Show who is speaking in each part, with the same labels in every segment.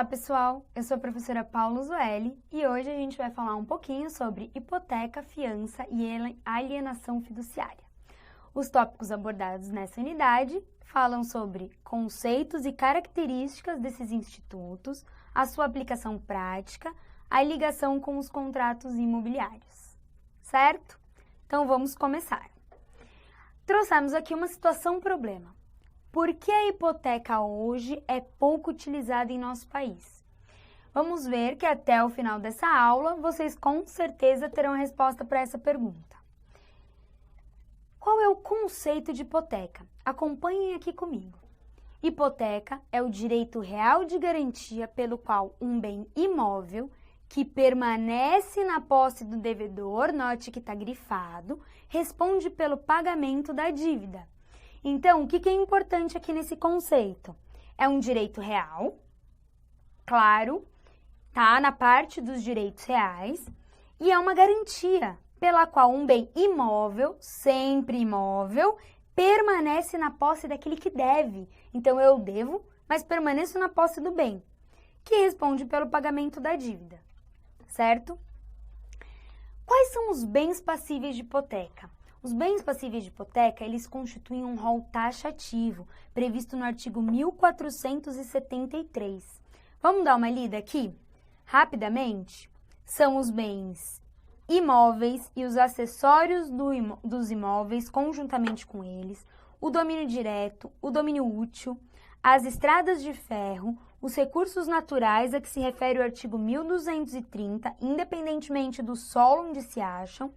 Speaker 1: Olá, pessoal! Eu sou a professora Paula Zueli e hoje a gente vai falar um pouquinho sobre hipoteca, fiança e alienação fiduciária. Os tópicos abordados nessa unidade falam sobre conceitos e características desses institutos, a sua aplicação prática, a ligação com os contratos imobiliários, certo? Então vamos começar. Trouxemos aqui uma situação-problema. Por que a hipoteca hoje é pouco utilizada em nosso país? Vamos ver que até o final dessa aula vocês com certeza terão a resposta para essa pergunta. Qual é o conceito de hipoteca? Acompanhem aqui comigo. Hipoteca é o direito real de garantia pelo qual um bem imóvel que permanece na posse do devedor, note que está grifado, responde pelo pagamento da dívida. Então, o que é importante aqui nesse conceito? É um direito real, claro, tá na parte dos direitos reais, e é uma garantia pela qual um bem imóvel, sempre imóvel, permanece na posse daquele que deve. Então, eu devo, mas permaneço na posse do bem, que responde pelo pagamento da dívida, certo? Quais são os bens passíveis de hipoteca? Os bens passíveis de hipoteca, eles constituem um rol taxativo, previsto no artigo 1473. Vamos dar uma lida aqui? Rapidamente, são os bens imóveis e os acessórios dos imóveis conjuntamente com eles, o domínio direto, o domínio útil, as estradas de ferro, os recursos naturais a que se refere o artigo 1230, independentemente do solo onde se acham,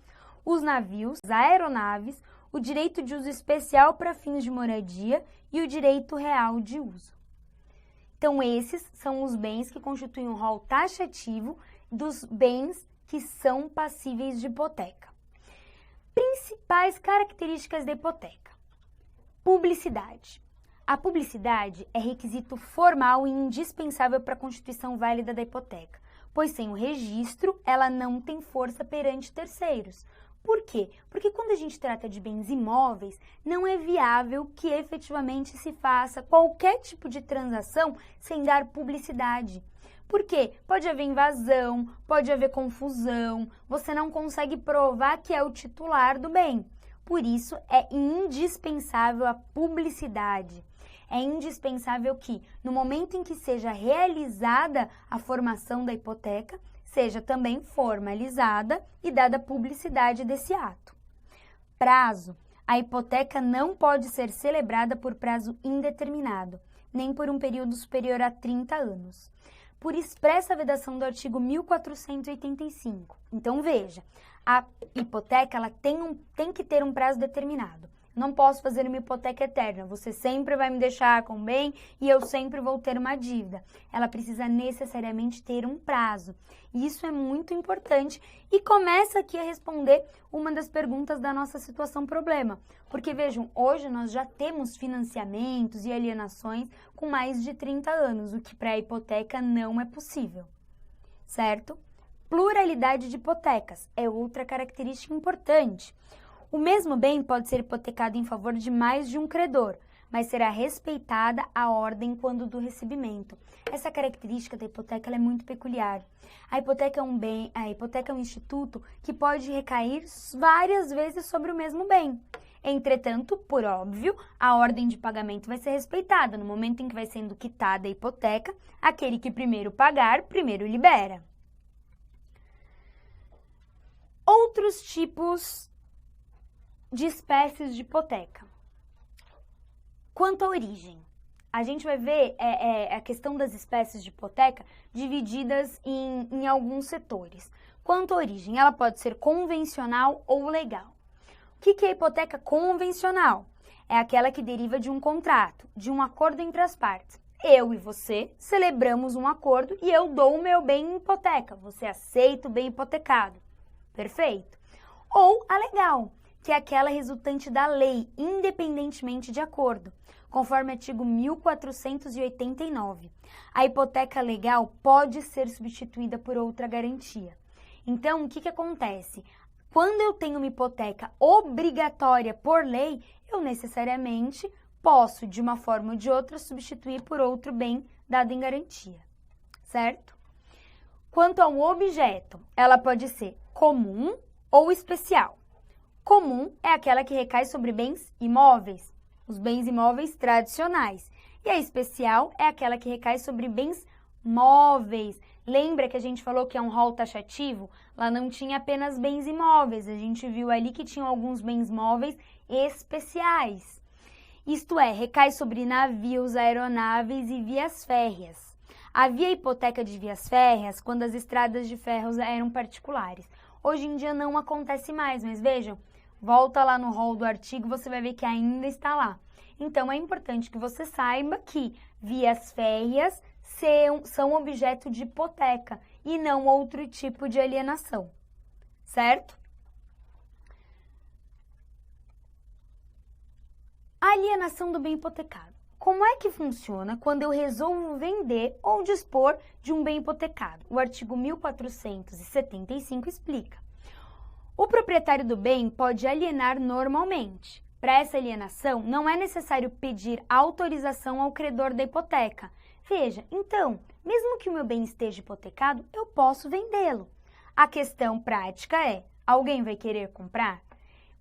Speaker 1: os navios, as aeronaves, o direito de uso especial para fins de moradia e o direito real de uso. Então, esses são os bens que constituem um rol taxativo dos bens que são passíveis de hipoteca. Principais características da hipoteca. Publicidade. A publicidade é requisito formal e indispensável para a constituição válida da hipoteca, pois sem o registro, ela não tem força perante terceiros. Por quê? Porque quando a gente trata de bens imóveis, não é viável que efetivamente se faça qualquer tipo de transação sem dar publicidade. Por quê? Pode haver invasão, pode haver confusão, você não consegue provar que é o titular do bem. Por isso, é indispensável a publicidade. É indispensável que, no momento em que seja realizada a formação da hipoteca, seja também formalizada e dada publicidade desse ato. Prazo. A hipoteca não pode ser celebrada por prazo indeterminado, nem por um período superior a 30 anos. Por expressa vedação do artigo 1485. Então, veja, a hipoteca ela tem que ter um prazo determinado. Não posso fazer uma hipoteca eterna, você sempre vai me deixar com bem e eu sempre vou ter uma dívida. Ela precisa necessariamente ter um prazo. E isso é muito importante e começa aqui a responder uma das perguntas da nossa situação problema. Porque vejam, hoje nós já temos financiamentos e alienações com mais de 30 anos, o que para a hipoteca não é possível, certo? Pluralidade de hipotecas é outra característica importante. O mesmo bem pode ser hipotecado em favor de mais de um credor, mas será respeitada a ordem quando do recebimento. Essa característica da hipoteca ela é muito peculiar. A hipoteca é um instituto que pode recair várias vezes sobre o mesmo bem. Entretanto, por óbvio, a ordem de pagamento vai ser respeitada. No momento em que vai sendo quitada a hipoteca, aquele que primeiro pagar, primeiro libera. Outros tipos de espécies de hipoteca. Quanto à origem, a gente vai ver a questão das espécies de hipoteca divididas em alguns setores. Quanto à origem, ela pode ser convencional ou legal. O que é hipoteca convencional? É aquela que deriva de um contrato, de um acordo entre as partes. Eu e você celebramos um acordo e eu dou o meu bem em hipoteca. Você aceita o bem hipotecado. Perfeito. Ou a legal, que é aquela resultante da lei, independentemente de acordo, conforme artigo 1489. A hipoteca legal pode ser substituída por outra garantia. Então, o que acontece? Quando eu tenho uma hipoteca obrigatória por lei, eu necessariamente posso, de uma forma ou de outra, substituir por outro bem dado em garantia, certo? Quanto ao objeto, ela pode ser comum ou especial. Comum é aquela que recai sobre bens imóveis, os bens imóveis tradicionais. E a especial é aquela que recai sobre bens móveis. Lembra que a gente falou que é um rol taxativo? Lá não tinha apenas bens imóveis, a gente viu ali que tinham alguns bens móveis especiais. Isto é, recai sobre navios, aeronaves e vias férreas. Havia hipoteca de vias férreas quando as estradas de ferros eram particulares. Hoje em dia não acontece mais, mas vejam, volta lá no rol do artigo, você vai ver que ainda está lá. Então, é importante que você saiba que vias férreas são objeto de hipoteca e não outro tipo de alienação, certo? A alienação do bem hipotecado. Como é que funciona quando eu resolvo vender ou dispor de um bem hipotecado? O artigo 1475 explica. O proprietário do bem pode alienar normalmente. Para essa alienação, não é necessário pedir autorização ao credor da hipoteca. Veja, então, mesmo que o meu bem esteja hipotecado, eu posso vendê-lo. A questão prática é, alguém vai querer comprar?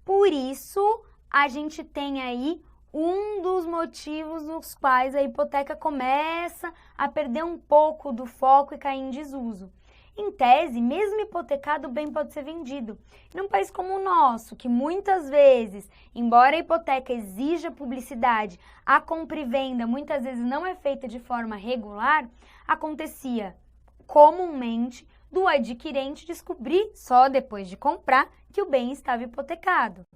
Speaker 1: Por isso, a gente tem aí um dos motivos dos quais a hipoteca começa a perder um pouco do foco e cair em desuso. Em tese, mesmo hipotecado, o bem pode ser vendido. Num país como o nosso, que muitas vezes, embora a hipoteca exija publicidade, a compra e venda muitas vezes não é feita de forma regular, acontecia comumente do adquirente descobrir, só depois de comprar, que o bem estava hipotecado.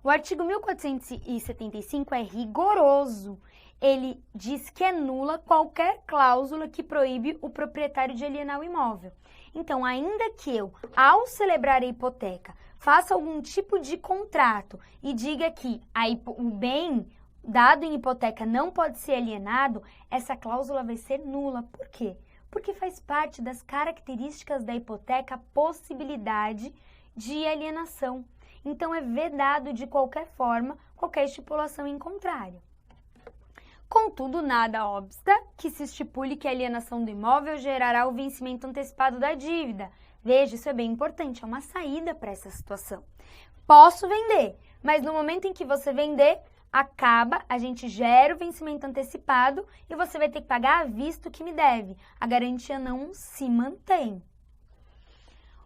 Speaker 1: O artigo 1475 é rigoroso. Ele diz que anula qualquer cláusula que proíbe o proprietário de alienar o imóvel. Então, ainda que eu, ao celebrar a hipoteca, faça algum tipo de contrato e diga que o bem dado em hipoteca não pode ser alienado, essa cláusula vai ser nula. Por quê? Porque faz parte das características da hipoteca a possibilidade de alienação. Então, é vedado de qualquer forma qualquer estipulação em contrário. Contudo, nada obsta que se estipule que a alienação do imóvel gerará o vencimento antecipado da dívida. Veja, isso é bem importante, é uma saída para essa situação. Posso vender, mas no momento em que você vender, a gente gera o vencimento antecipado e você vai ter que pagar à vista o que me deve. A garantia não se mantém.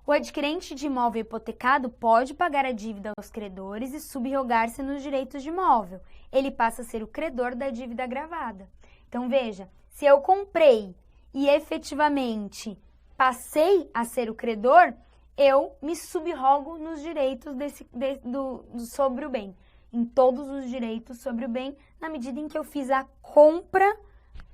Speaker 1: O adquirente de imóvel hipotecado pode pagar a dívida aos credores e subrogar-se nos direitos de imóvel. Ele passa a ser o credor da dívida agravada. Então, veja, se eu comprei e efetivamente passei a ser o credor, eu me subrogo nos direitos sobre o bem, em todos os direitos sobre o bem, na medida em que eu fiz a compra,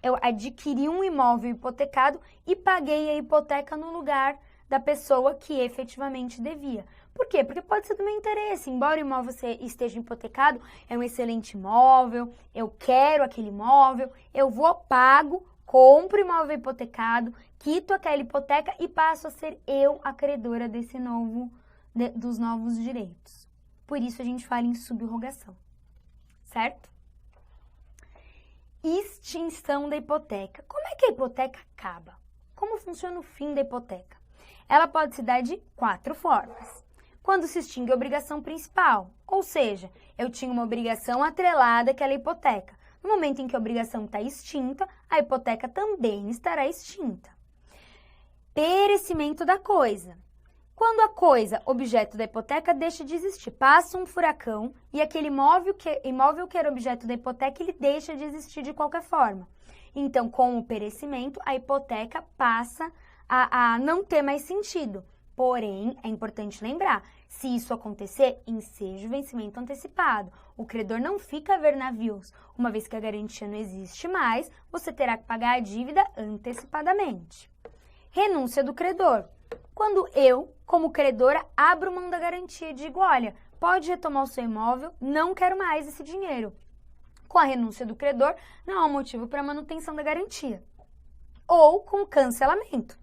Speaker 1: eu adquiri um imóvel hipotecado e paguei a hipoteca no lugar da pessoa que efetivamente devia. Por quê? Porque pode ser do meu interesse. Embora o imóvel esteja hipotecado, é um excelente imóvel, eu quero aquele imóvel, eu vou, pago, compro o imóvel hipotecado, quito aquela hipoteca e passo a ser eu a credora dos novos direitos. Por isso a gente fala em subrogação, certo? Extinção da hipoteca. Como é que a hipoteca acaba? Como funciona o fim da hipoteca? Ela pode se dar de 4 formas. Quando se extingue a obrigação principal, ou seja, eu tinha uma obrigação atrelada àquela hipoteca. No momento em que a obrigação está extinta, a hipoteca também estará extinta. Perecimento da coisa. Quando a coisa, objeto da hipoteca, deixa de existir, passa um furacão e aquele imóvel que era objeto da hipoteca, ele deixa de existir de qualquer forma. Então, com o perecimento, a hipoteca passa a não ter mais sentido. Porém, é importante lembrar, se isso acontecer, enseja o vencimento antecipado. O credor não fica a ver navios. Uma vez que a garantia não existe mais, você terá que pagar a dívida antecipadamente. Renúncia do credor. Quando eu, como credora, abro mão da garantia e digo, olha, pode retomar o seu imóvel, não quero mais esse dinheiro. Com a renúncia do credor, não há motivo para manutenção da garantia. Ou com cancelamento,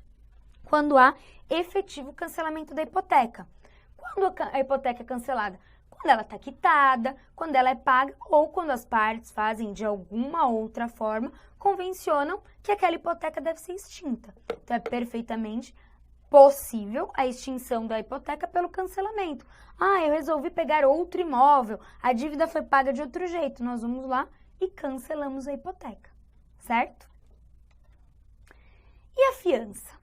Speaker 1: quando há efetivo cancelamento da hipoteca. Quando a hipoteca é cancelada? Quando ela está quitada, quando ela é paga ou quando as partes fazem de alguma outra forma, convencionam que aquela hipoteca deve ser extinta. Então, é perfeitamente possível a extinção da hipoteca pelo cancelamento. Eu resolvi pegar outro imóvel, a dívida foi paga de outro jeito. Nós vamos lá e cancelamos a hipoteca, certo? E a fiança?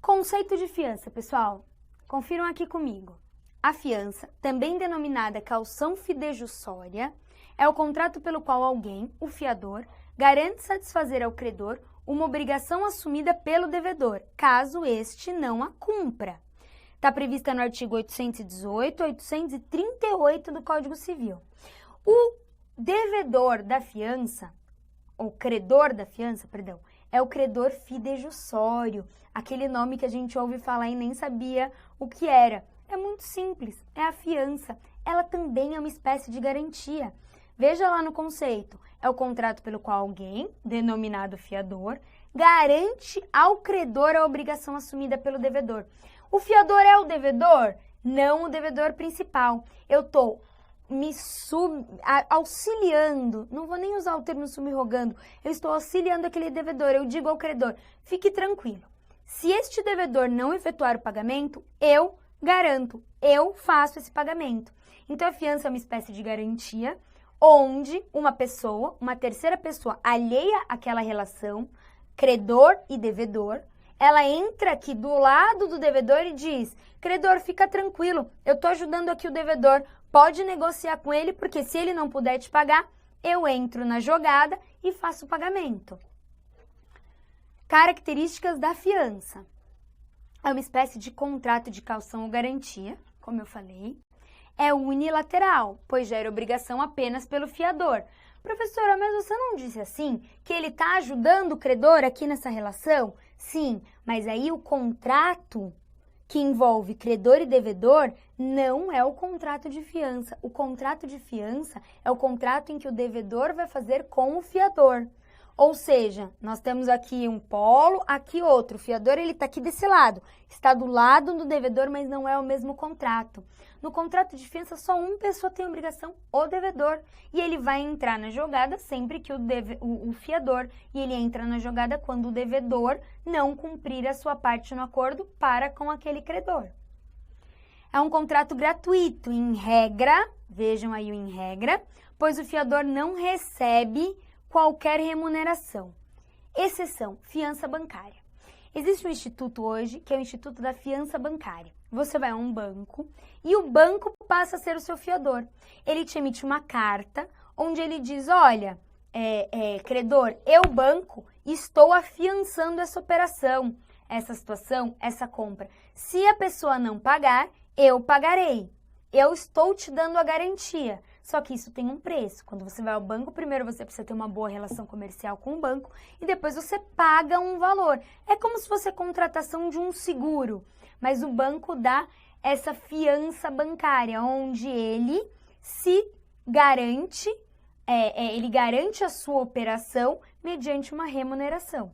Speaker 1: Conceito de fiança, pessoal. Confiram aqui comigo. A fiança, também denominada caução fidejussória, é o contrato pelo qual alguém, o fiador, garante satisfazer ao credor uma obrigação assumida pelo devedor, caso este não a cumpra. Está prevista no artigo 818 e 838 do Código Civil. O devedor da fiança, ou credor da fiança, perdão, é o credor fidejussório, aquele nome que a gente ouve falar e nem sabia o que era. É muito simples, é a fiança. Ela também é uma espécie de garantia. Veja lá no conceito, é o contrato pelo qual alguém, denominado fiador, garante ao credor a obrigação assumida pelo devedor. O fiador é o devedor? Não o devedor principal. Eu estou me auxiliando, não vou nem usar o termo subrogando, eu estou auxiliando aquele devedor. Eu digo ao credor, fique tranquilo. Se este devedor não efetuar o pagamento, eu garanto, eu faço esse pagamento. Então, a fiança é uma espécie de garantia, onde uma pessoa, uma terceira pessoa alheia àquela relação, credor e devedor, ela entra aqui do lado do devedor e diz, credor, fica tranquilo, eu estou ajudando aqui o devedor, pode negociar com ele, porque se ele não puder te pagar, eu entro na jogada e faço o pagamento. Características da fiança. É uma espécie de contrato de caução ou garantia, como eu falei. É unilateral, pois gera obrigação apenas pelo fiador. Professora, mas você não disse assim que ele está ajudando o credor aqui nessa relação? Sim, mas aí o contrato que envolve credor e devedor não é o contrato de fiança. O contrato de fiança é o contrato em que o devedor vai fazer com o fiador. Ou seja, nós temos aqui um polo, aqui outro. O fiador ele está aqui desse lado, está do lado do devedor, mas não é o mesmo contrato. No contrato de fiança, só uma pessoa tem obrigação, o devedor. E ele vai entrar na jogada sempre que o fiador, e ele entra na jogada quando o devedor não cumprir a sua parte no acordo para com aquele credor. É um contrato gratuito, em regra, vejam aí o em regra, pois o fiador não recebe qualquer remuneração. Exceção, fiança bancária. Existe um instituto hoje, que é o Instituto da Fiança Bancária. Você vai a um banco e o banco passa a ser o seu fiador. Ele te emite uma carta onde ele diz, olha, credor, eu, banco, estou afiançando essa operação, essa situação, essa compra. Se a pessoa não pagar, eu pagarei. Eu estou te dando a garantia. Só que isso tem um preço. Quando você vai ao banco, primeiro você precisa ter uma boa relação comercial com o banco e depois você paga um valor. É como se fosse a contratação de um seguro, mas o banco dá essa fiança bancária, onde ele se garante, ele garante a sua operação mediante uma remuneração.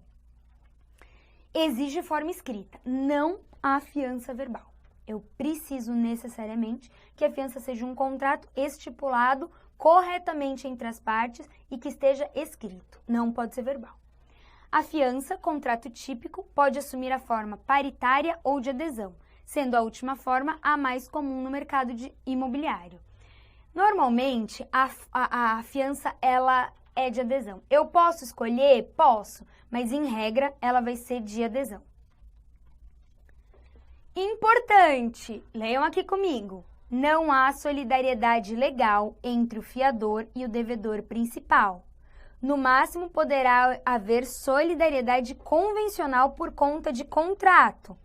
Speaker 1: Exige forma escrita, não a fiança verbal. Eu preciso necessariamente que a fiança seja um contrato estipulado corretamente entre as partes e que esteja escrito, não pode ser verbal. A fiança, contrato típico, pode assumir a forma paritária ou de adesão, sendo a última forma a mais comum no mercado imobiliário. Normalmente, a fiança ela é de adesão. Eu posso escolher? Posso, mas em regra ela vai ser de adesão. Importante, leiam aqui comigo, não há solidariedade legal entre o fiador e o devedor principal. No máximo, poderá haver solidariedade convencional por conta de contrato.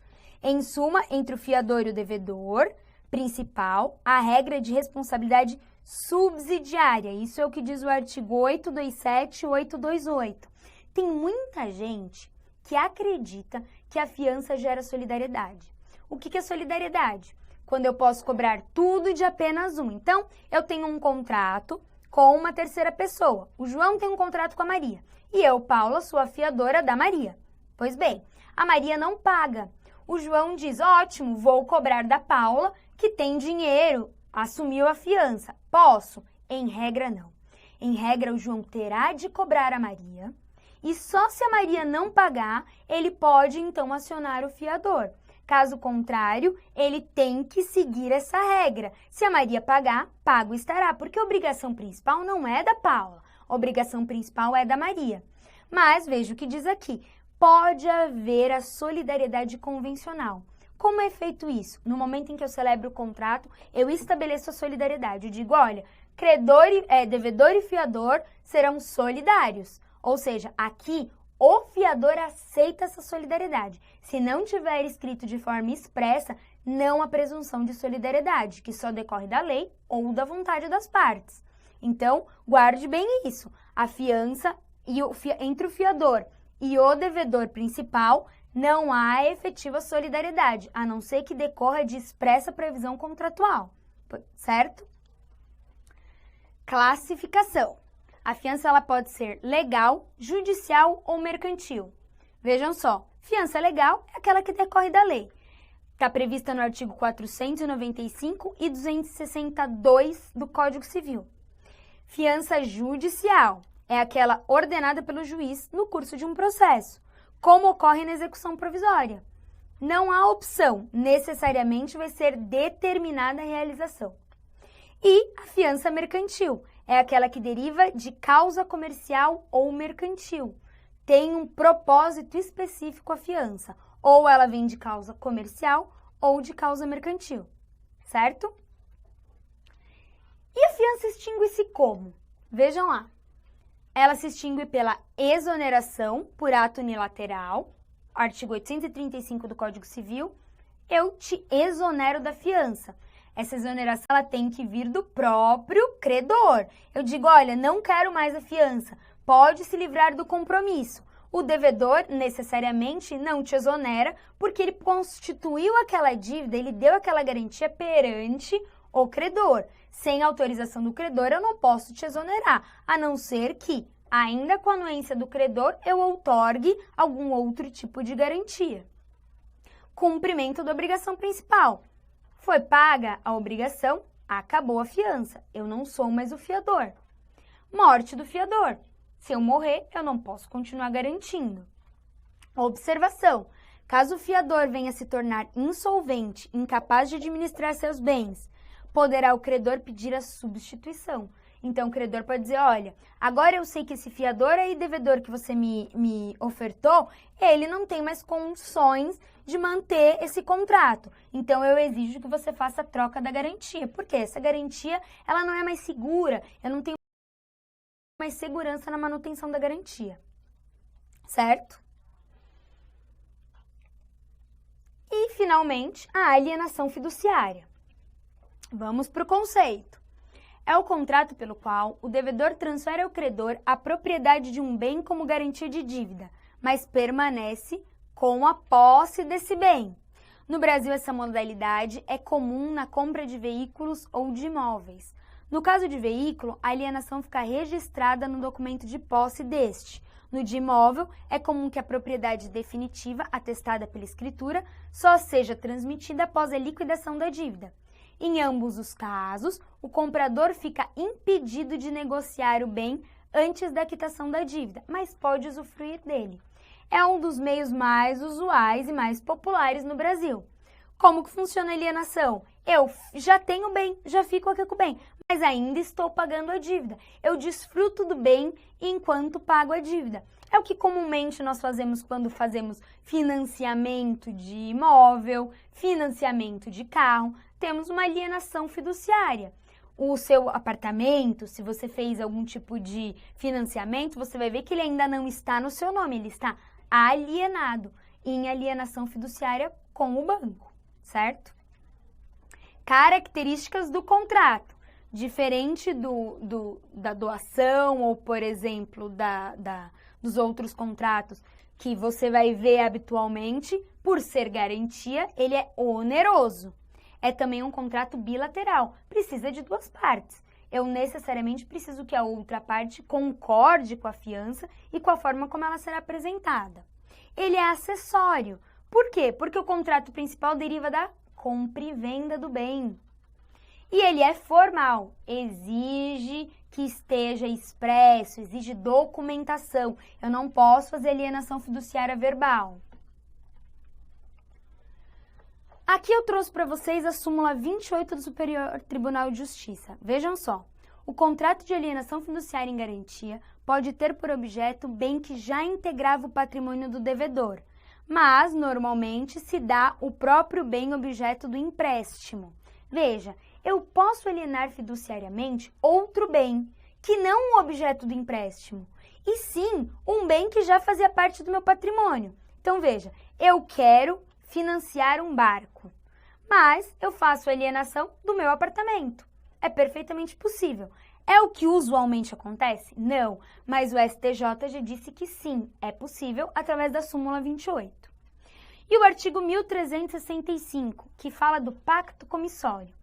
Speaker 1: Em suma, entre o fiador e o devedor principal, a regra de responsabilidade subsidiária. Isso é o que diz o artigo 827 e 828. Tem muita gente que acredita que a fiança gera solidariedade. O que é solidariedade? Quando eu posso cobrar tudo de apenas um. Então, eu tenho um contrato com uma terceira pessoa. O João tem um contrato com a Maria. E eu, Paula, sou a fiadora da Maria. Pois bem, a Maria não paga. O João diz, ótimo, vou cobrar da Paula, que tem dinheiro. assumiu a fiança. Posso? Em regra, não. Em regra, o João terá de cobrar a Maria e só se a Maria não pagar, ele pode então acionar o fiador. Caso contrário, ele tem que seguir essa regra. Se a Maria pagar, pago estará, porque a obrigação principal não é da Paula, a obrigação principal é da Maria. Mas veja o que diz aqui, pode haver a solidariedade convencional. Como é feito isso? No momento em que eu celebro o contrato, eu estabeleço a solidariedade. Eu digo, olha, devedor e fiador serão solidários. Ou seja, aqui o fiador aceita essa solidariedade. Se não tiver escrito de forma expressa, não há presunção de solidariedade, que só decorre da lei ou da vontade das partes. Então, guarde bem isso. A fiança entre o fiador e o devedor principal não há efetiva solidariedade, a não ser que decorra de expressa previsão contratual, certo? Classificação. A fiança ela pode ser legal, judicial ou mercantil. Vejam só, fiança legal é aquela que decorre da lei. Está prevista no artigo 495 e 262 do Código Civil. Fiança judicial é aquela ordenada pelo juiz no curso de um processo, como ocorre na execução provisória. Não há opção, necessariamente vai ser determinada a realização. E a fiança mercantil é aquela que deriva de causa comercial ou mercantil. Tem um propósito específico a fiança, ou ela vem de causa comercial ou de causa mercantil, certo? E a fiança extingue-se como? Vejam lá. Ela se extingue pela exoneração por ato unilateral, artigo 835 do Código Civil, eu te exonero da fiança. Essa exoneração ela tem que vir do próprio credor. Eu digo, olha, não quero mais a fiança, pode se livrar do compromisso. O devedor, necessariamente, não te exonera porque ele constituiu aquela dívida, ele deu aquela garantia perante o credor. Sem autorização do credor, eu não posso te exonerar, a não ser que, ainda com a anuência do credor, eu outorgue algum outro tipo de garantia. Cumprimento da obrigação principal. Foi paga a obrigação, acabou a fiança. Eu não sou mais o fiador. Morte do fiador. Se eu morrer, eu não posso continuar garantindo. Observação. Caso o fiador venha se tornar insolvente, incapaz de administrar seus bens, poderá o credor pedir a substituição. Então, o credor pode dizer, olha, agora eu sei que esse fiador aí, devedor que você me ofertou, ele não tem mais condições de manter esse contrato. Então, eu exijo que você faça a troca da garantia. Porque essa garantia, ela não é mais segura. Eu não tenho mais segurança na manutenção da garantia. Certo? E, finalmente, a alienação fiduciária. Vamos para o conceito. É o contrato pelo qual o devedor transfere ao credor a propriedade de um bem como garantia de dívida, mas permanece com a posse desse bem. No Brasil, essa modalidade é comum na compra de veículos ou de imóveis. No caso de veículo, a alienação fica registrada no documento de posse deste. No de imóvel, é comum que a propriedade definitiva, atestada pela escritura, só seja transmitida após a liquidação da dívida. Em ambos os casos, o comprador fica impedido de negociar o bem antes da quitação da dívida, mas pode usufruir dele. É um dos meios mais usuais e mais populares no Brasil. Como que funciona a alienação? Eu já tenho o bem, já fico aqui com o bem, mas ainda estou pagando a dívida. Eu desfruto do bem enquanto pago a dívida. É o que comumente nós fazemos quando fazemos financiamento de imóvel, financiamento de carro. Temos uma alienação fiduciária. O seu apartamento, se você fez algum tipo de financiamento, você vai ver que ele ainda não está no seu nome, ele está alienado, em alienação fiduciária com o banco, certo? Características do contrato. Diferente da doação ou, por exemplo, dos outros contratos que você vai ver habitualmente, por ser garantia, ele é oneroso. É também um contrato bilateral, precisa de duas partes. Eu necessariamente preciso que a outra parte concorde com a fiança e com a forma como ela será apresentada. Ele é acessório. Por quê? Porque o contrato principal deriva da compra e venda do bem. E ele é formal, exige que esteja expresso, exige documentação. Eu não posso fazer alienação fiduciária verbal. Aqui eu trouxe para vocês a súmula 28 do Superior Tribunal de Justiça. Vejam só, o contrato de alienação fiduciária em garantia pode ter por objeto bem que já integrava o patrimônio do devedor, mas normalmente se dá o próprio bem objeto do empréstimo. Veja, eu posso alienar fiduciariamente outro bem, que não o objeto do empréstimo, e sim um bem que já fazia parte do meu patrimônio. Então veja, eu quero financiar um barco, mas eu faço a alienação do meu apartamento. É perfeitamente possível. É o que usualmente acontece? Não, mas o STJ já disse que sim, é possível através da súmula 28. E o artigo 1365, que fala do pacto comissório.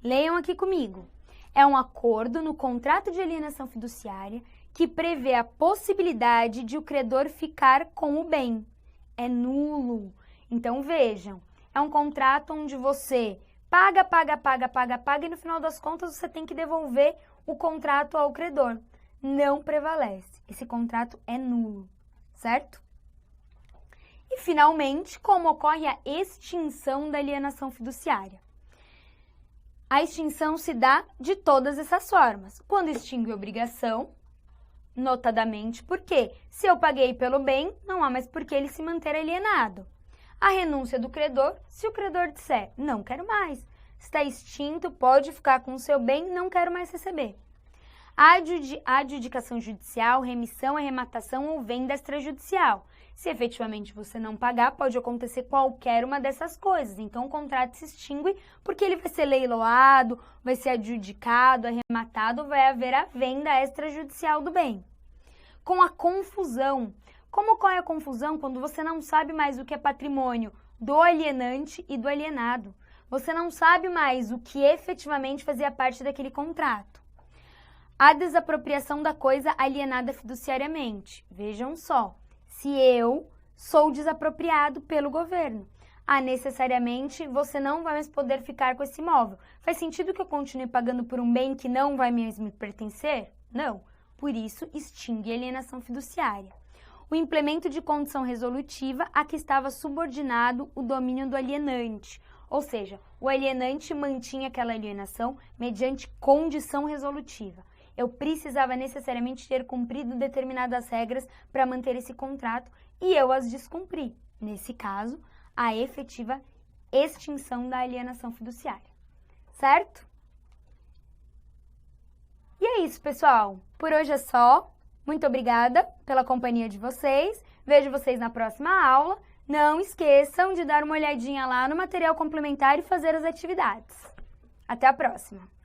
Speaker 1: Leiam aqui comigo. É um acordo no contrato de alienação fiduciária que prevê a possibilidade de o credor ficar com o bem. É nulo. Então vejam, é um contrato onde você paga e no final das contas você tem que devolver o contrato ao credor. Não prevalece. Esse contrato é nulo, certo? E finalmente, como ocorre a extinção da alienação fiduciária? A extinção se dá de todas essas formas. Quando extingue a obrigação, notadamente porque se eu paguei pelo bem, não há mais por que ele se manter alienado. A renúncia do credor, se o credor disser, não quero mais, está extinto, pode ficar com o seu bem, não quero mais receber. A adjudicação judicial, remissão, arrematação ou venda extrajudicial. Se efetivamente você não pagar, pode acontecer qualquer uma dessas coisas. Então, o contrato se extingue porque ele vai ser leiloado, vai ser adjudicado, arrematado, vai haver a venda extrajudicial do bem. Com a confusão. Como ocorre a confusão quando você não sabe mais o que é patrimônio do alienante e do alienado? Você não sabe mais o que efetivamente fazia parte daquele contrato. A desapropriação da coisa alienada fiduciariamente. Vejam só, se eu sou desapropriado pelo governo, necessariamente você não vai mais poder ficar com esse imóvel. Faz sentido que eu continue pagando por um bem que não vai mais me pertencer? Não. Por isso, extingue a alienação fiduciária. O implemento de condição resolutiva a que estava subordinado o domínio do alienante, ou seja, o alienante mantinha aquela alienação mediante condição resolutiva. Eu precisava necessariamente ter cumprido determinadas regras para manter esse contrato e eu as descumpri. Nesse caso, a efetiva extinção da alienação fiduciária. Certo? E é isso, pessoal. Por hoje é só. Muito obrigada pela companhia de vocês. Vejo vocês na próxima aula. Não esqueçam de dar uma olhadinha lá no material complementar e fazer as atividades. Até a próxima!